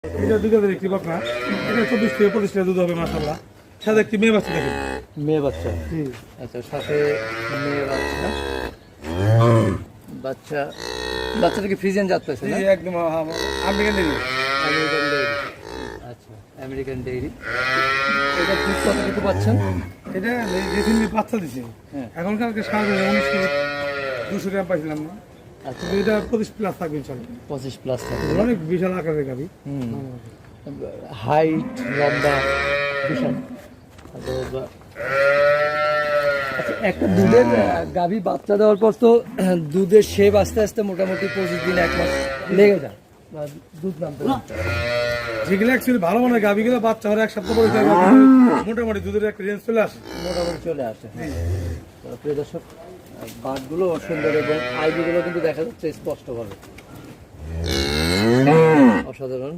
এটা দুধের একটি বকনা, এটা 24 থেকে 25 লিটার দুধ হবে মাশাআল্লাহ। সাথে একটি মেয়ে বাচ্চা দেখেন। মেয়ে বাচ্চা, জি আচ্ছা সাথে মেয়ে বাচ্চা। বাচ্চা বাচ্চাটা কি ফ্রিজিয়ান জাত পাইছে না? জি একদম আমেরিকান ডেইরি। আমেরিকান ডেইরি, আচ্ছা আমেরিকান ডেইরি। এটা দুধ কতটুকু পাচ্ছেন? এটা যেদিন বাচ্চা দিছে হ্যাঁ। এখন কালকে সাড়ে 19 কেজি 200 গ্রাম পাইছিলাম না। আচ্ছা কিন্তু এটা 25 প্লাস থাকবে ইনশাআল্লাহ। 25 প্লাস থাকে। অনেক বিশাল আকারের গাভী। হাইট লম্বা বিশাল। আচ্ছা একটা দুধের গাভী বাচ্চা দেওয়ার পর তো দুধের শেপ আস্তে আস্তে মোটামুটি 25 দিন 1 মাস লেগে যায় বা দুধ নামতে নামতে। যেগুলো অ্যাকচুয়ালি ভালো মানের গাভীগুলো বাচ্চা হলে 1 সপ্তাহ পরে থাকে, মোটামুটি দুধের একটা রেঞ্জ চলে আসে। মোটামুটি চলে আসে। তো প্রিয় দর্শক, বাটগুলো সুন্দর এবং আইডিগুলো কিন্তু দেখা যাচ্ছে স্পষ্টভাবে, অসাধারণ।